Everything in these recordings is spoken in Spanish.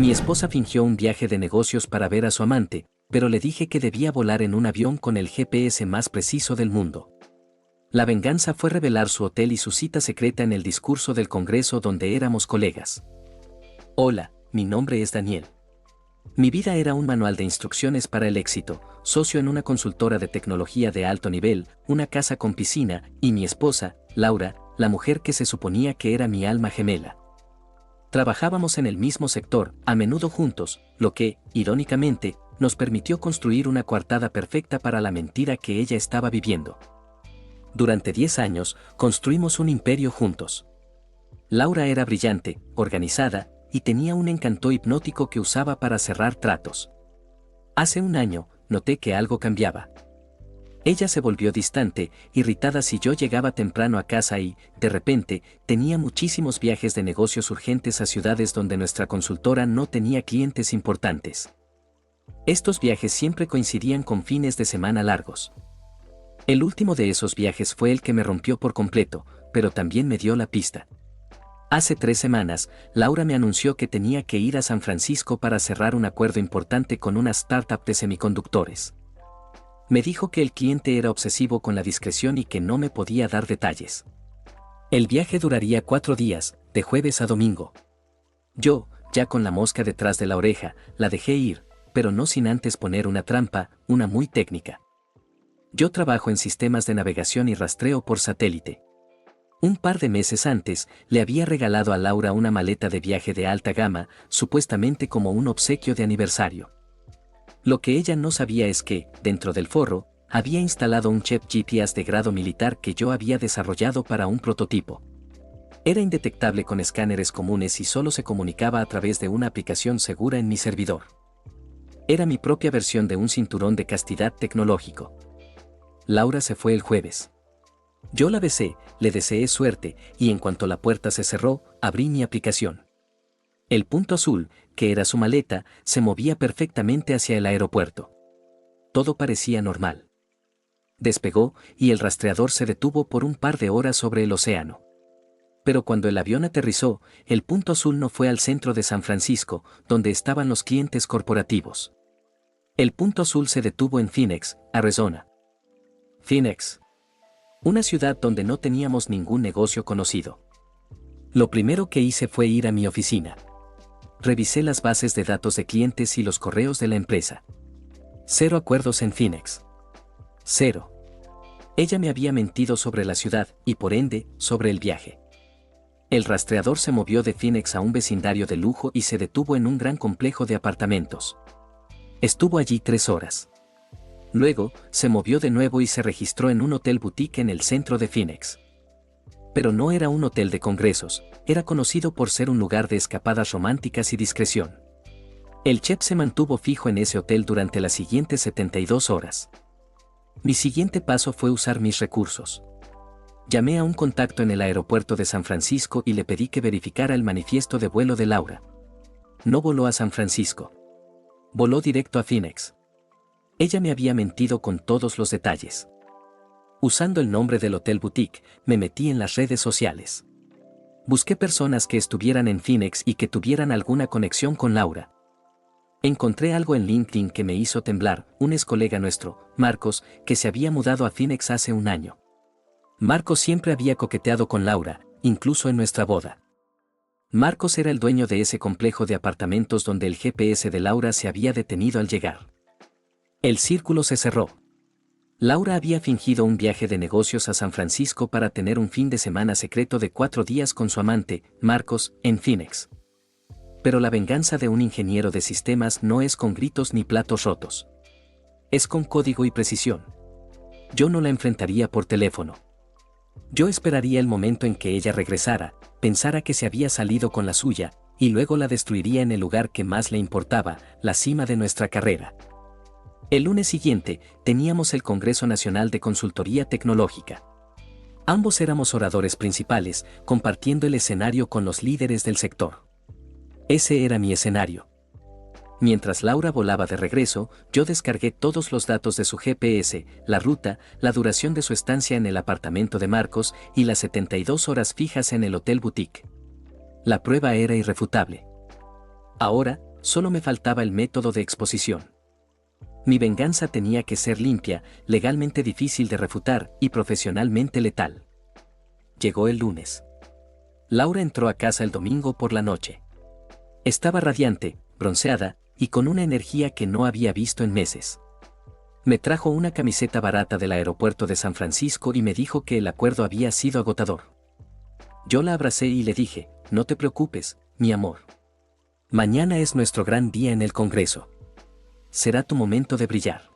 Mi esposa fingió un viaje de negocios para ver a su amante, pero le dije que debía volar en un avión con el GPS más preciso del mundo. La venganza fue revelar su hotel y su cita secreta en el discurso del Congreso donde éramos colegas. Hola, mi nombre es Daniel. Mi vida era un manual de instrucciones para el éxito, socio en una consultora de tecnología de alto nivel, una casa con piscina, y mi esposa, Laura, la mujer que se suponía que era mi alma gemela. Trabajábamos en el mismo sector, a menudo juntos, lo que, irónicamente, nos permitió construir una coartada perfecta para la mentira que ella estaba viviendo. Durante 10 años, construimos un imperio juntos. Laura era brillante, organizada, y tenía un encanto hipnótico que usaba para cerrar tratos. Hace un año, noté que algo cambiaba. Ella se volvió distante, irritada si yo llegaba temprano a casa y, de repente, tenía muchísimos viajes de negocios urgentes a ciudades donde nuestra consultora no tenía clientes importantes. Estos viajes siempre coincidían con fines de semana largos. El último de esos viajes fue el que me rompió por completo, pero también me dio la pista. Hace 3 semanas, Laura me anunció que tenía que ir a San Francisco para cerrar un acuerdo importante con una startup de semiconductores. Me dijo que el cliente era obsesivo con la discreción y que no me podía dar detalles. El viaje duraría 4 días, de jueves a domingo. Yo, ya con la mosca detrás de la oreja, la dejé ir, pero no sin antes poner una trampa, una muy técnica. Yo trabajo en sistemas de navegación y rastreo por satélite. Un par de meses antes, le había regalado a Laura una maleta de viaje de alta gama, supuestamente como un obsequio de aniversario. Lo que ella no sabía es que, dentro del forro, había instalado un chip GPS de grado militar que yo había desarrollado para un prototipo. Era indetectable con escáneres comunes y solo se comunicaba a través de una aplicación segura en mi servidor. Era mi propia versión de un cinturón de castidad tecnológico. Laura se fue el jueves. Yo la besé, le deseé suerte, y en cuanto la puerta se cerró, abrí mi aplicación. El punto azul, que era su maleta, se movía perfectamente hacia el aeropuerto. Todo parecía normal. Despegó, y el rastreador se detuvo por un par de horas sobre el océano. Pero cuando el avión aterrizó, el punto azul no fue al centro de San Francisco, donde estaban los clientes corporativos. El punto azul se detuvo en Phoenix, Arizona. Phoenix. Una ciudad donde no teníamos ningún negocio conocido. Lo primero que hice fue ir a mi oficina. Revisé las bases de datos de clientes y los correos de la empresa. 0 acuerdos en Phoenix. 0. Ella me había mentido sobre la ciudad y por ende, sobre el viaje. El rastreador se movió de Phoenix a un vecindario de lujo y se detuvo en un gran complejo de apartamentos. Estuvo allí 3 horas. Luego, se movió de nuevo y se registró en un hotel boutique en el centro de Phoenix. Pero no era un hotel de congresos, era conocido por ser un lugar de escapadas románticas y discreción. El chef se mantuvo fijo en ese hotel durante las siguientes 72 horas. Mi siguiente paso fue usar mis recursos. Llamé a un contacto en el aeropuerto de San Francisco y le pedí que verificara el manifiesto de vuelo de Laura. No voló a San Francisco. Voló directo a Phoenix. Ella me había mentido con todos los detalles. Usando el nombre del hotel boutique, me metí en las redes sociales. Busqué personas que estuvieran en Phoenix y que tuvieran alguna conexión con Laura. Encontré algo en LinkedIn que me hizo temblar, un ex colega nuestro, Marcos, que se había mudado a Phoenix hace un año. Marcos siempre había coqueteado con Laura, incluso en nuestra boda. Marcos era el dueño de ese complejo de apartamentos donde el GPS de Laura se había detenido al llegar. El círculo se cerró. Laura había fingido un viaje de negocios a San Francisco para tener un fin de semana secreto de 4 días con su amante, Marcos, en Phoenix. Pero la venganza de un ingeniero de sistemas no es con gritos ni platos rotos. Es con código y precisión. Yo no la enfrentaría por teléfono. Yo esperaría el momento en que ella regresara, pensara que se había salido con la suya, y luego la destruiría en el lugar que más le importaba, la cima de nuestra carrera. El lunes siguiente, teníamos el Congreso Nacional de Consultoría Tecnológica. Ambos éramos oradores principales, compartiendo el escenario con los líderes del sector. Ese era mi escenario. Mientras Laura volaba de regreso, yo descargué todos los datos de su GPS, la ruta, la duración de su estancia en el apartamento de Marcos y las 72 horas fijas en el hotel boutique. La prueba era irrefutable. Ahora, Solo me faltaba el método de exposición. Mi venganza tenía que ser limpia, legalmente difícil de refutar y profesionalmente letal. Llegó el lunes. Laura entró a casa el domingo por la noche. Estaba radiante, bronceada y con una energía que no había visto en meses. Me trajo una camiseta barata del aeropuerto de San Francisco y me dijo que el acuerdo había sido agotador. Yo la abracé y le dije, no te preocupes, mi amor. Mañana es nuestro gran día en el Congreso. Será tu momento de brillar.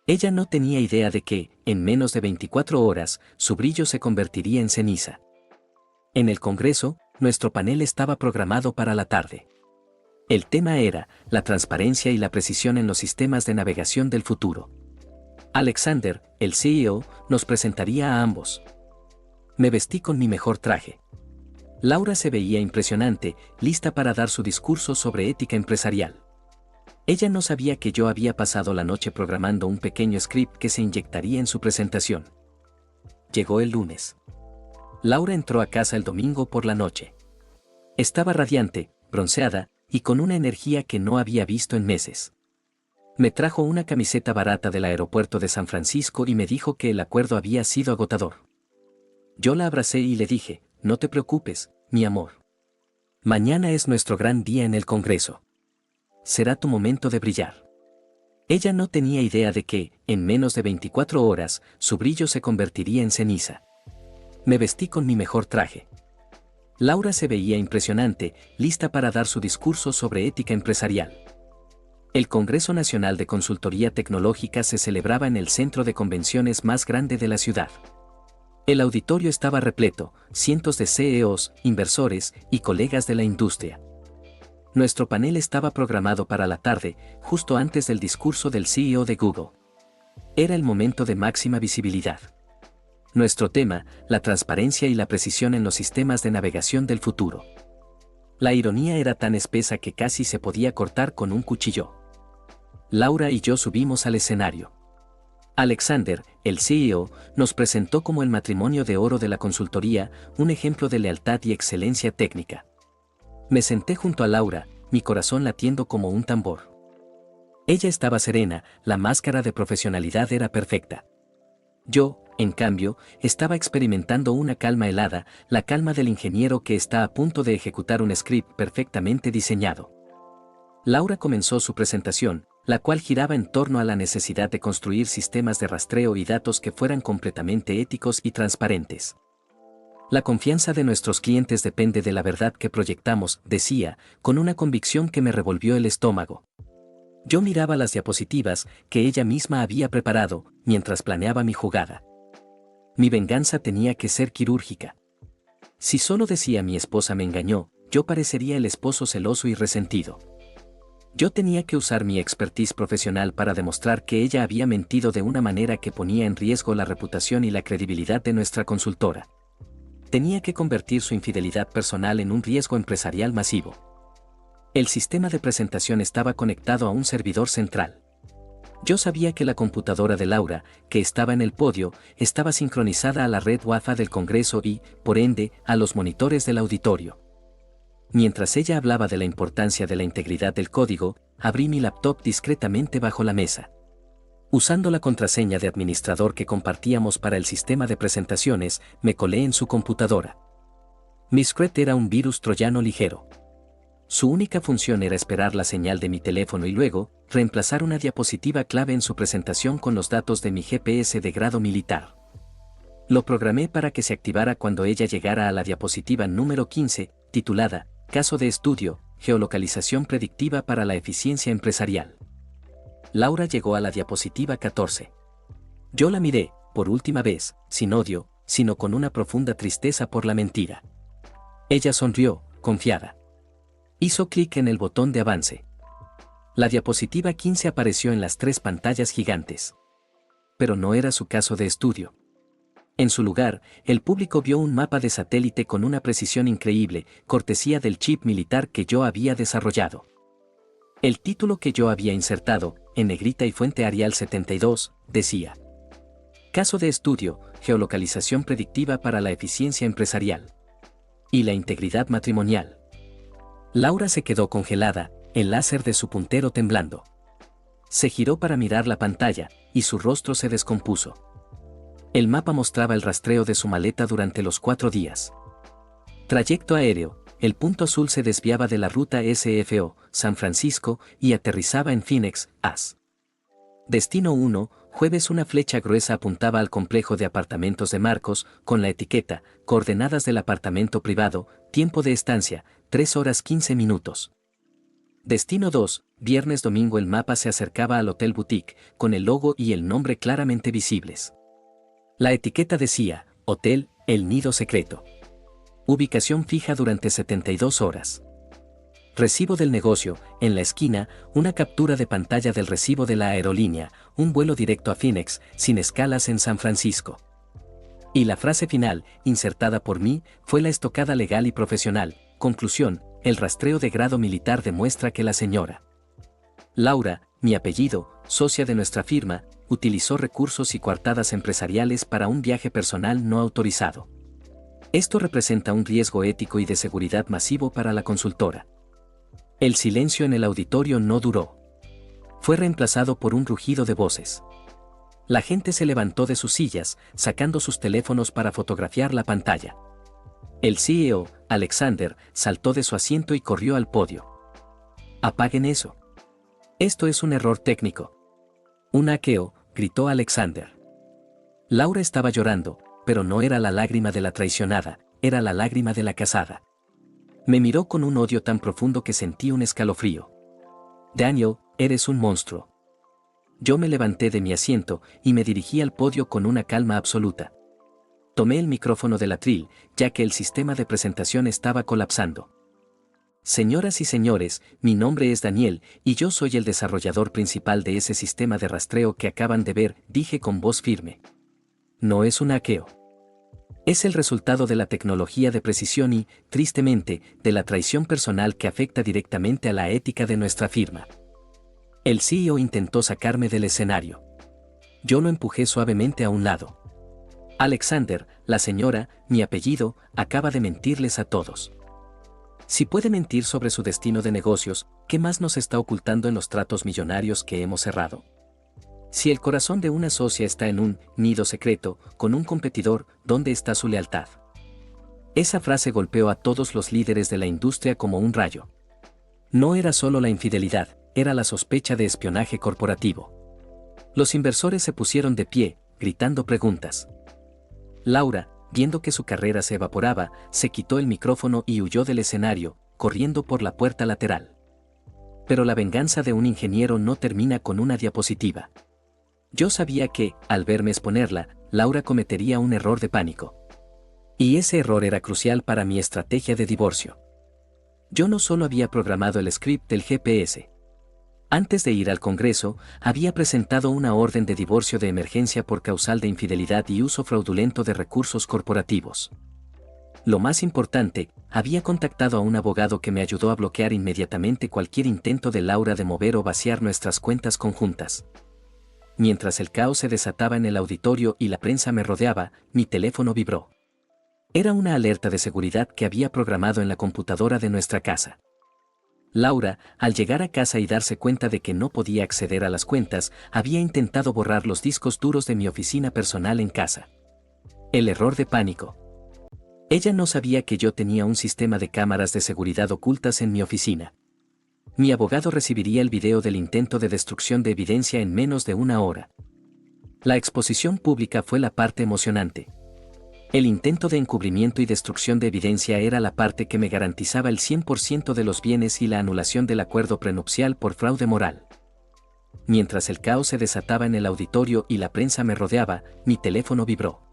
Ella no tenía idea de que, en menos de 24 horas, su brillo se convertiría en ceniza. En el Congreso, nuestro panel estaba programado para la tarde. El tema era la transparencia y la precisión en los sistemas de navegación del futuro. Alexander, el CEO, nos presentaría a ambos. Me vestí con mi mejor traje. Laura se veía impresionante, lista para dar su discurso sobre ética empresarial. Ella no sabía que yo había pasado la noche programando un pequeño script que se inyectaría en su presentación. Llegó el lunes. Laura entró a casa el domingo por la noche. Estaba radiante, bronceada y con una energía que no había visto en meses. Me trajo una camiseta barata del aeropuerto de San Francisco y me dijo que el acuerdo había sido agotador. Yo la abracé y le dije, no te preocupes, mi amor. Mañana es nuestro gran día en el Congreso. Será tu momento de brillar. Ella no tenía idea de que, en menos de 24 horas, su brillo se convertiría en ceniza. Me vestí con mi mejor traje. Laura se veía impresionante, lista para dar su discurso sobre ética empresarial. El Congreso Nacional de Consultoría Tecnológica se celebraba en el centro de convenciones más grande de la ciudad. El auditorio estaba repleto, cientos de CEOs, inversores y colegas de la industria. Nuestro panel estaba programado para la tarde, justo antes del discurso del CEO de Google. Era el momento de máxima visibilidad. Nuestro tema, la transparencia y la precisión en los sistemas de navegación del futuro. La ironía era tan espesa que casi se podía cortar con un cuchillo. Laura y yo subimos al escenario. Alexander, el CEO, nos presentó como el matrimonio de oro de la consultoría, un ejemplo de lealtad y excelencia técnica. Me senté junto a Laura, mi corazón latiendo como un tambor. Ella estaba serena, la máscara de profesionalidad era perfecta. Yo, en cambio, estaba experimentando una calma helada, la calma del ingeniero que está a punto de ejecutar un script perfectamente diseñado. Laura comenzó su presentación, la cual giraba en torno a la necesidad de construir sistemas de rastreo y datos que fueran completamente éticos y transparentes. La confianza de nuestros clientes depende de la verdad que proyectamos, decía, con una convicción que me revolvió el estómago. Yo miraba las diapositivas que ella misma había preparado, mientras planeaba mi jugada. Mi venganza tenía que ser quirúrgica. Si solo decía mi esposa me engañó, yo parecería el esposo celoso y resentido. Yo tenía que usar mi expertise profesional para demostrar que ella había mentido de una manera que ponía en riesgo la reputación y la credibilidad de nuestra consultora. Tenía que convertir su infidelidad personal en un riesgo empresarial masivo. El sistema de presentación estaba conectado a un servidor central. Yo sabía que la computadora de Laura, que estaba en el podio, estaba sincronizada a la red Wi-Fi del Congreso y, por ende, a los monitores del auditorio. Mientras ella hablaba de la importancia de la integridad del código, abrí mi laptop discretamente bajo la mesa. Usando la contraseña de administrador que compartíamos para el sistema de presentaciones, me colé en su computadora. Mi script era un virus troyano ligero. Su única función era esperar la señal de mi teléfono y luego, reemplazar una diapositiva clave en su presentación con los datos de mi GPS de grado militar. Lo programé para que se activara cuando ella llegara a la diapositiva número 15, titulada, Caso de estudio, geolocalización predictiva para la eficiencia empresarial. Laura llegó a la diapositiva 14. Yo la miré, por última vez, sin odio, sino con una profunda tristeza por la mentira. Ella sonrió, confiada. Hizo clic en el botón de avance. La diapositiva 15 apareció en las 3 pantallas gigantes. Pero no era su caso de estudio. En su lugar, el público vio un mapa de satélite con una precisión increíble, cortesía del chip militar que yo había desarrollado. El título que yo había insertado, en negrita y fuente Arial 72, decía: Caso de estudio, geolocalización predictiva para la eficiencia empresarial y la integridad matrimonial. Laura se quedó congelada, el láser de su puntero temblando. Se giró para mirar la pantalla, y su rostro se descompuso. El mapa mostraba el rastreo de su maleta durante los 4 días. Trayecto aéreo: el punto azul se desviaba de la ruta SFO, San Francisco, y aterrizaba en Phoenix, AS. Destino 1, jueves. Una flecha gruesa apuntaba al complejo de apartamentos de Marcos, con la etiqueta, coordenadas del apartamento privado, tiempo de estancia, 3 horas 15 minutos. Destino 2, viernes. Domingo. El mapa se acercaba al Hotel Boutique, con el logo y el nombre claramente visibles. La etiqueta decía, Hotel, El Nido Secreto. Ubicación fija durante 72 horas. Recibo del negocio: en la esquina, una captura de pantalla del recibo de la aerolínea, un vuelo directo a Phoenix, sin escalas en San Francisco. Y la frase final, insertada por mí, fue la estocada legal y profesional. Conclusión: el rastreo de grado militar demuestra que la señora Laura, mi apellido, socia de nuestra firma, utilizó recursos y coartadas empresariales para un viaje personal no autorizado. Esto representa un riesgo ético y de seguridad masivo para la consultora. El silencio en el auditorio no duró. Fue reemplazado por un rugido de voces. La gente se levantó de sus sillas, sacando sus teléfonos para fotografiar la pantalla. El CEO, Alexander, saltó de su asiento y corrió al podio. «¡Apaguen eso! Esto es un error técnico». «Un hackeo», gritó Alexander. Laura estaba llorando, pero no era la lágrima de la traicionada, era la lágrima de la casada. Me miró con un odio tan profundo que sentí un escalofrío. «Daniel, eres un monstruo». Yo me levanté de mi asiento y me dirigí al podio con una calma absoluta. Tomé el micrófono del atril, ya que el sistema de presentación estaba colapsando. «Señoras y señores, mi nombre es Daniel, y yo soy el desarrollador principal de ese sistema de rastreo que acaban de ver», dije con voz firme. «No es un hackeo. Es el resultado de la tecnología de precisión y, tristemente, de la traición personal que afecta directamente a la ética de nuestra firma». El CEO intentó sacarme del escenario. Yo lo empujé suavemente a un lado. «Alexander, la señora, mi apellido, acaba de mentirles a todos. Si puede mentir sobre su destino de negocios, ¿qué más nos está ocultando en los tratos millonarios que hemos cerrado? Si el corazón de una socia está en un nido secreto, con un competidor, ¿dónde está su lealtad?». Esa frase golpeó a todos los líderes de la industria como un rayo. No era solo la infidelidad, era la sospecha de espionaje corporativo. Los inversores se pusieron de pie, gritando preguntas. Laura, viendo que su carrera se evaporaba, se quitó el micrófono y huyó del escenario, corriendo por la puerta lateral. Pero la venganza de un ingeniero no termina con una diapositiva. Yo sabía que, al verme exponerla, Laura cometería un error de pánico. Y ese error era crucial para mi estrategia de divorcio. Yo no solo había programado el script del GPS. Antes de ir al Congreso, había presentado una orden de divorcio de emergencia por causal de infidelidad y uso fraudulento de recursos corporativos. Lo más importante, había contactado a un abogado que me ayudó a bloquear inmediatamente cualquier intento de Laura de mover o vaciar nuestras cuentas conjuntas. Mientras el caos se desataba en el auditorio y la prensa me rodeaba, mi teléfono vibró. Era una alerta de seguridad que había programado en la computadora de nuestra casa. Laura, al llegar a casa y darse cuenta de que no podía acceder a las cuentas, había intentado borrar los discos duros de mi oficina personal en casa. El error de pánico. Ella no sabía que yo tenía un sistema de cámaras de seguridad ocultas en mi oficina. Mi abogado recibiría el video del intento de destrucción de evidencia en menos de 1 hora. La exposición pública fue la parte emocionante. El intento de encubrimiento y destrucción de evidencia era la parte que me garantizaba el 100% de los bienes y la anulación del acuerdo prenupcial por fraude moral. Mientras el caos se desataba en el auditorio y la prensa me rodeaba, mi teléfono vibró.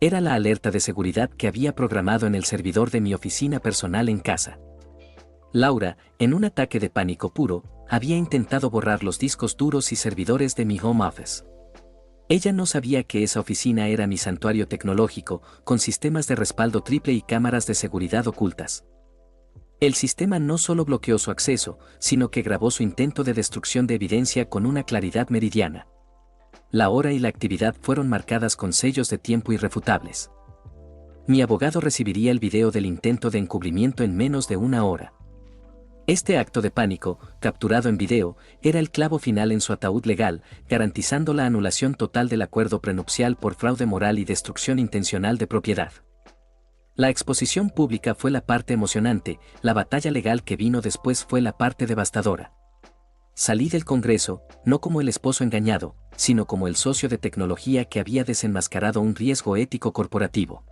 Era la alerta de seguridad que había programado en el servidor de mi oficina personal en casa. Laura, en un ataque de pánico puro, había intentado borrar los discos duros y servidores de mi home office. Ella no sabía que esa oficina era mi santuario tecnológico, con sistemas de respaldo triple y cámaras de seguridad ocultas. El sistema no solo bloqueó su acceso, sino que grabó su intento de destrucción de evidencia con una claridad meridiana. La hora y la actividad fueron marcadas con sellos de tiempo irrefutables. Mi abogado recibiría el video del intento de encubrimiento en menos de 1 hora. Este acto de pánico, capturado en video, era el clavo final en su ataúd legal, garantizando la anulación total del acuerdo prenupcial por fraude moral y destrucción intencional de propiedad. La exposición pública fue la parte emocionante, la batalla legal que vino después fue la parte devastadora. Salí del Congreso, no como el esposo engañado, sino como el socio de tecnología que había desenmascarado un riesgo ético corporativo.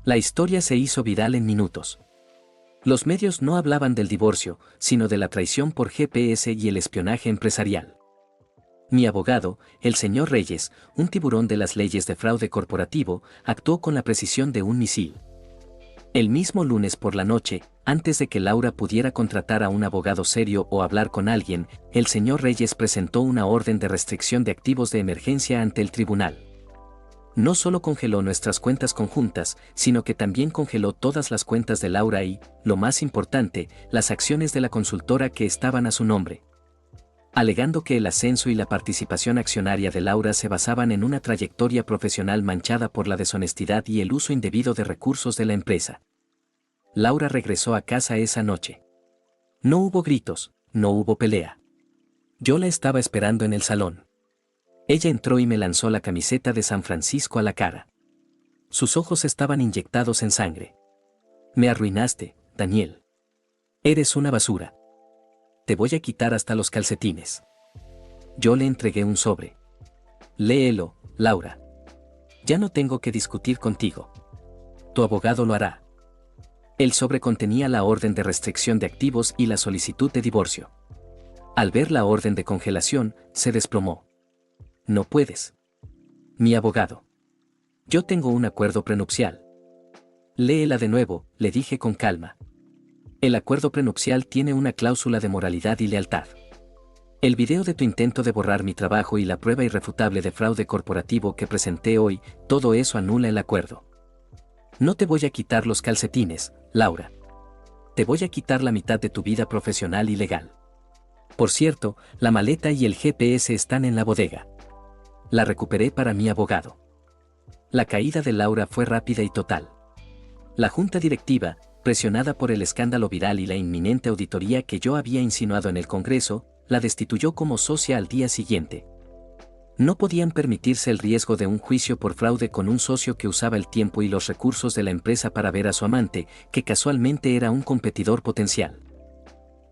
La historia se hizo viral en minutos. Los medios no hablaban del divorcio, sino de la traición por GPS y el espionaje empresarial. Mi abogado, el señor Reyes, un tiburón de las leyes de fraude corporativo, actuó con la precisión de un misil. El mismo lunes por la noche, antes de que Laura pudiera contratar a un abogado serio o hablar con alguien, el señor Reyes presentó una orden de restricción de activos de emergencia ante el tribunal. No solo congeló nuestras cuentas conjuntas, sino que también congeló todas las cuentas de Laura y, lo más importante, las acciones de la consultora que estaban a su nombre. Alegando que el ascenso y la participación accionaria de Laura se basaban en una trayectoria profesional manchada por la deshonestidad y el uso indebido de recursos de la empresa. Laura regresó a casa esa noche. No hubo gritos, no hubo pelea. Yo la estaba esperando en el salón. Ella entró y me lanzó la camiseta de San Francisco a la cara. Sus ojos estaban inyectados en sangre. Me arruinaste, Daniel. Eres una basura. Te voy a quitar hasta los calcetines. Yo le entregué un sobre. Léelo, Laura. Ya no tengo que discutir contigo. Tu abogado lo hará. El sobre contenía la orden de restricción de activos y la solicitud de divorcio. Al ver la orden de congelación, se desplomó. No puedes. Mi abogado. Yo tengo un acuerdo prenupcial. Léela de nuevo, le dije con calma. El acuerdo prenupcial tiene una cláusula de moralidad y lealtad. El video de tu intento de borrar mi trabajo y la prueba irrefutable de fraude corporativo que presenté hoy, todo eso anula el acuerdo. No te voy a quitar los calcetines, Laura. Te voy a quitar la mitad de tu vida profesional y legal. Por cierto, la maleta y el GPS están en la bodega. La recuperé para mi abogado. La caída de Laura fue rápida y total. La junta directiva, presionada por el escándalo viral y la inminente auditoría que yo había insinuado en el Congreso, la destituyó como socia al día siguiente. No podían permitirse el riesgo de un juicio por fraude con un socio que usaba el tiempo y los recursos de la empresa para ver a su amante, que casualmente era un competidor potencial.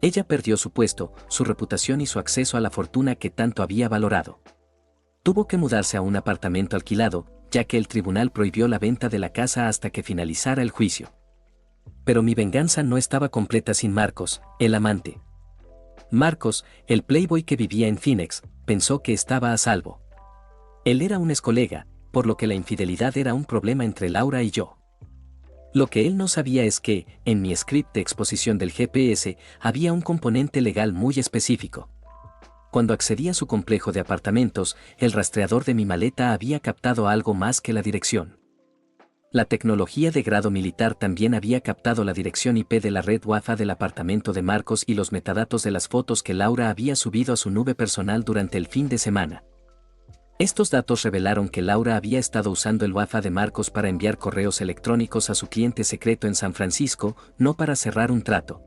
Ella perdió su puesto, su reputación y su acceso a la fortuna que tanto había valorado. Tuvo que mudarse a un apartamento alquilado, ya que el tribunal prohibió la venta de la casa hasta que finalizara el juicio. Pero mi venganza no estaba completa sin Marcos, el amante. Marcos, el playboy que vivía en Phoenix, pensó que estaba a salvo. Él era un excolega, por lo que la infidelidad era un problema entre Laura y yo. Lo que él no sabía es que, en mi script de exposición del GPS, había un componente legal muy específico. Cuando accedí a su complejo de apartamentos, el rastreador de mi maleta había captado algo más que la dirección. La tecnología de grado militar también había captado la dirección IP de la red Wi-Fi del apartamento de Marcos y los metadatos de las fotos que Laura había subido a su nube personal durante el fin de semana. Estos datos revelaron que Laura había estado usando el Wi-Fi de Marcos para enviar correos electrónicos a su cliente secreto en San Francisco, no para cerrar un trato,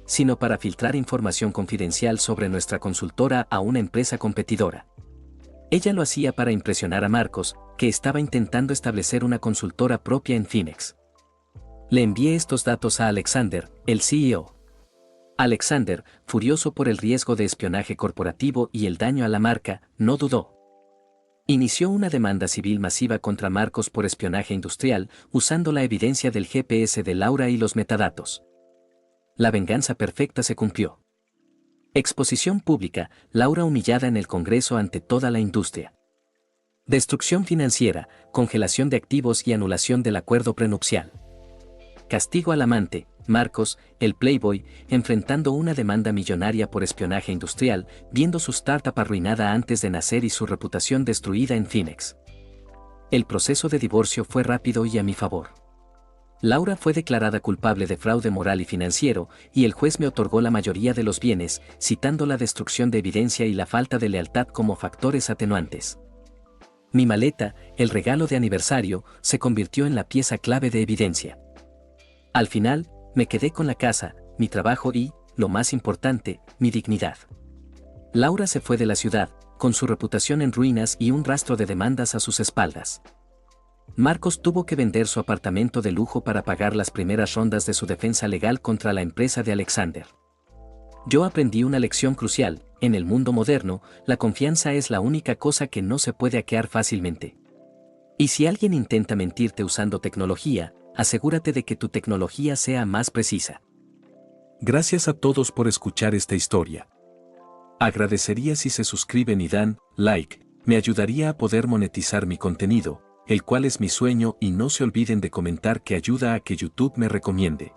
sino para filtrar información confidencial sobre nuestra consultora a una empresa competidora. Ella lo hacía para impresionar a Marcos, que estaba intentando establecer una consultora propia en Phoenix. Le envié estos datos a Alexander, el CEO. Alexander, furioso por el riesgo de espionaje corporativo y el daño a la marca, no dudó. Inició una demanda civil masiva contra Marcos por espionaje industrial, usando la evidencia del GPS de Laura y los metadatos. La venganza perfecta se cumplió. Exposición pública, Laura humillada en el Congreso ante toda la industria. Destrucción financiera, congelación de activos y anulación del acuerdo prenupcial. Castigo al amante, Marcos, el playboy, enfrentando una demanda millonaria por espionaje industrial, viendo su startup arruinada antes de nacer y su reputación destruida en Phoenix. El proceso de divorcio fue rápido y a mi favor. Laura fue declarada culpable de fraude moral y financiero, y el juez me otorgó la mayoría de los bienes, citando la destrucción de evidencia y la falta de lealtad como factores atenuantes. Mi maleta, el regalo de aniversario, se convirtió en la pieza clave de evidencia. Al final, me quedé con la casa, mi trabajo y, lo más importante, mi dignidad. Laura se fue de la ciudad, con su reputación en ruinas y un rastro de demandas a sus espaldas. Marcos tuvo que vender su apartamento de lujo para pagar las primeras rondas de su defensa legal contra la empresa de Alexander. Yo aprendí una lección crucial: en el mundo moderno, la confianza es la única cosa que no se puede hackear fácilmente. Y si alguien intenta mentirte usando tecnología, asegúrate de que tu tecnología sea más precisa. Gracias a todos por escuchar esta historia. Agradecería si se suscriben y dan like, me ayudaría a poder monetizar mi contenido, el cual es mi sueño, y no se olviden de comentar que ayuda a que YouTube me recomiende.